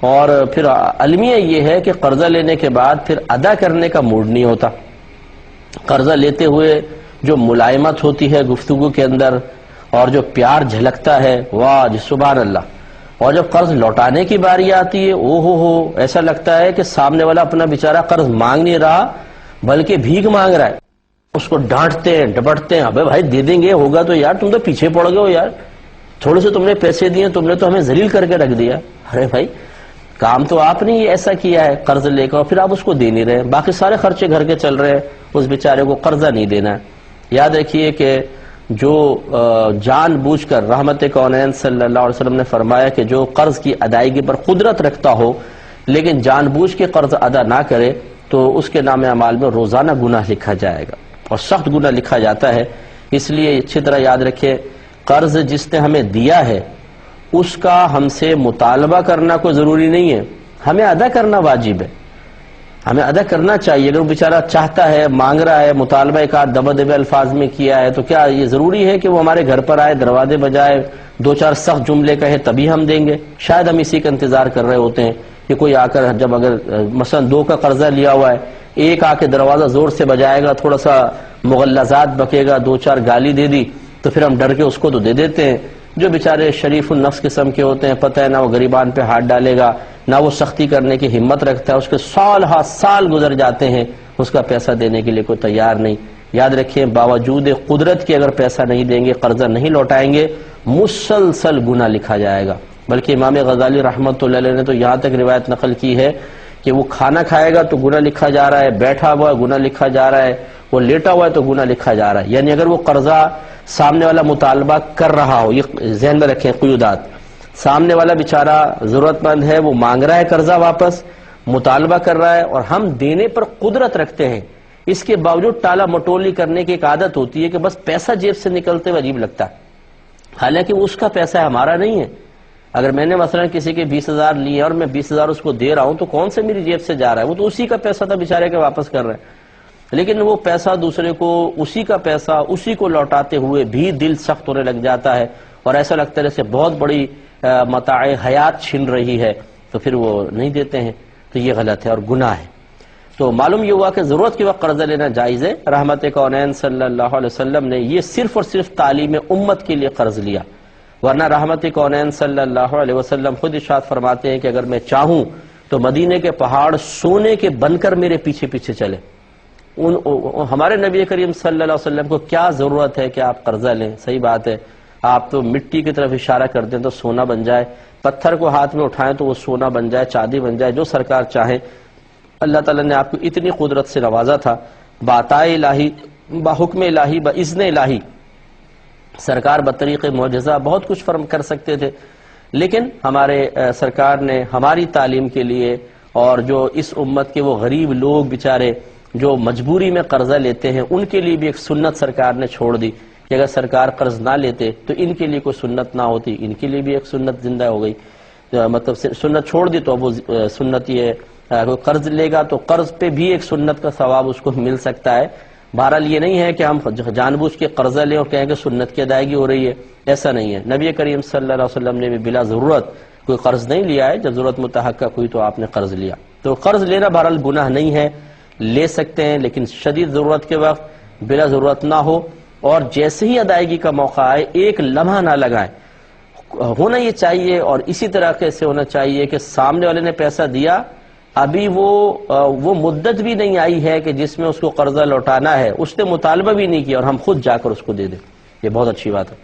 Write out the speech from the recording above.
اور پھر المیہ یہ ہے کہ قرضہ لینے کے بعد پھر ادا کرنے کا موڈ نہیں ہوتا. قرضہ لیتے ہوئے جو ملائمت ہوتی ہے گفتگو کے اندر اور جو پیار جھلکتا ہے، واہ جی سبحان اللہ. اور جب قرض لوٹانے کی باری آتی ہے، او ہو ایسا لگتا ہے کہ سامنے والا اپنا بیچارہ قرض مانگ نہیں رہا بلکہ بھیک مانگ رہا ہے. اس کو ڈانٹتے ہیں ڈپٹتے ہیں، ابے بھائی دے دیں گے، ہوگا تو یار، تم تو پیچھے پڑ گئے ہو یار، تھوڑے سے تم نے پیسے دیے، تم نے تو ہمیں ذلیل کر کے رکھ دیا. ارے بھائی کام تو آپ نے ایسا کیا ہے قرض لے کر، اور پھر آپ اس کو دے نہیں رہے، باقی سارے خرچے گھر کے چل رہے ہیں، اس بیچارے کو قرضہ نہیں دینا ہے. یاد رکھیے کہ جو جان بوجھ کر رحمت کونین صلی اللہ علیہ وسلم نے فرمایا کہ جو قرض کی ادائیگی پر قدرت رکھتا ہو لیکن جان بوجھ کے قرض ادا نہ کرے تو اس کے نام اعمال میں روزانہ گناہ لکھا جائے گا، اور سخت گناہ لکھا جاتا ہے. اس لیے اچھی طرح یاد رکھیں، قرض جس نے ہمیں دیا ہے اس کا ہم سے مطالبہ کرنا کوئی ضروری نہیں ہے، ہمیں ادا کرنا واجب ہے، ہمیں ادا کرنا چاہیے. اگر وہ بیچارہ چاہتا ہے، مانگ رہا ہے، مطالبہ ایک آدھ دبا دبے الفاظ میں کیا ہے، تو کیا یہ ضروری ہے کہ وہ ہمارے گھر پر آئے، دروازے بجائے، دو چار سخت جملے کہے تبھی ہم دیں گے؟ شاید ہم اسی کا انتظار کر رہے ہوتے ہیں کہ کوئی آ کر، جب اگر مثلا 2 کا قرضہ لیا ہوا ہے، ایک آ کے دروازہ زور سے بجائے گا، تھوڑا سا مغلظات بکے گا، 2-4 گالی دے دی تو پھر ہم ڈر کے اس کو تو دے دیتے ہیں. جو بیچارے شریف النفس قسم کے ہوتے ہیں، پتہ ہے نہ وہ غریبان پہ ہاتھ ڈالے گا نہ وہ سختی کرنے کی ہمت رکھتا ہے، اس کے سال گزر جاتے ہیں، اس کا پیسہ دینے کے لیے کوئی تیار نہیں. یاد رکھیں باوجود قدرت کے اگر پیسہ نہیں دیں گے، قرضہ نہیں لوٹائیں گے، مسلسل گناہ لکھا جائے گا. بلکہ امام غزالی رحمۃ اللہ علیہ نے تو یہاں تک روایت نقل کی ہے کہ وہ کھانا کھائے گا تو گناہ لکھا جا رہا ہے، بیٹھا ہوا گناہ لکھا جا رہا ہے، وہ لیٹا ہوا ہے تو گناہ لکھا جا رہا ہے. یعنی اگر وہ قرضہ سامنے والا مطالبہ کر رہا ہو، یہ ذہن میں رکھیں قیودات، سامنے والا بیچارہ ضرورت مند ہے، وہ مانگ رہا ہے قرضہ واپس، مطالبہ کر رہا ہے اور ہم دینے پر قدرت رکھتے ہیں، اس کے باوجود ٹالا مٹولی کرنے کی ایک عادت ہوتی ہے کہ بس پیسہ جیب سے نکلتے ہوئے عجیب لگتا ہے، حالانکہ اس کا پیسہ ہمارا نہیں ہے. اگر میں نے مثلا کسی کے 20,000 لیے اور میں 20,000 اس کو دے رہا ہوں تو کون سے میری جیب سے جا رہا ہے؟ وہ تو اسی کا پیسہ تھا بیچارے کے، واپس کر رہے ہیں. لیکن وہ پیسہ دوسرے کو، اسی کا پیسہ اسی کو لوٹاتے ہوئے بھی دل سخت ہونے لگ جاتا ہے اور ایسا لگتا ہے جیسے بہت بڑی متاع حیات چھن رہی ہے، تو پھر وہ نہیں دیتے ہیں. تو یہ غلط ہے اور گناہ ہے. تو معلوم یہ ہوا کہ ضرورت کے وقت قرضہ لینا جائز ہے. رحمت کونین صلی اللہ علیہ وسلم نے یہ صرف اور صرف تعلیم امت کے لیے قرض لیا، ورنہ رحمت کونین صلی اللہ علیہ وسلم خود ارشاد فرماتے ہیں کہ اگر میں چاہوں تو مدینے کے پہاڑ سونے کے بن کر میرے پیچھے پیچھے چلے. ہمارے نبی کریم صلی اللہ علیہ وسلم کو کیا ضرورت ہے کہ آپ قرضہ لیں؟ صحیح بات ہے، آپ تو مٹی کی طرف اشارہ کرتے ہیں تو سونا بن جائے، پتھر کو ہاتھ میں اٹھائیں تو وہ سونا بن جائے، چاندی بن جائے، جو سرکار چاہیں. اللہ تعالیٰ نے آپ کو اتنی قدرت سے نوازا تھا، بعطائے الہی، بحکم الہی، باذن الہی سرکار بطریق معجزہ بہت کچھ فرم کر سکتے تھے. لیکن ہمارے سرکار نے ہماری تعلیم کے لیے، اور جو اس امت کے وہ غریب لوگ بیچارے جو مجبوری میں قرضہ لیتے ہیں، ان کے لیے بھی ایک سنت سرکار نے چھوڑ دی کہ اگر سرکار قرض نہ لیتے تو ان کے لیے کوئی سنت نہ ہوتی، ان کے لیے بھی ایک سنت زندہ ہو گئی. مطلب سنت چھوڑ دی تو وہ سنت یہ کوئی قرض لے گا تو قرض پہ بھی ایک سنت کا ثواب اس کو مل سکتا ہے. بہرحال یہ نہیں ہے کہ ہم جان بوجھ کے قرضہ لیں اور کہیں کہ سنت کی ادائیگی ہو رہی ہے، ایسا نہیں ہے. نبی کریم صلی اللہ علیہ وسلم نے بھی بلا ضرورت کوئی قرض نہیں لیا ہے، جب ضرورت متحقق ہوئی تو آپ نے قرض لیا. تو قرض لینا بہرحال گناہ نہیں ہے، لے سکتے ہیں، لیکن شدید ضرورت کے وقت بلا ضرورت نہ ہو، اور جیسے ہی ادائیگی کا موقع آئے ایک لمحہ نہ لگائیں. ہونا یہ چاہیے، اور اسی طرح سے ہونا چاہیے کہ سامنے والے نے پیسہ دیا، ابھی وہ مدت بھی نہیں آئی ہے کہ جس میں اس کو قرضہ لوٹانا ہے، اس نے مطالبہ بھی نہیں کیا اور ہم خود جا کر اس کو دے دیں، یہ بہت اچھی بات ہے.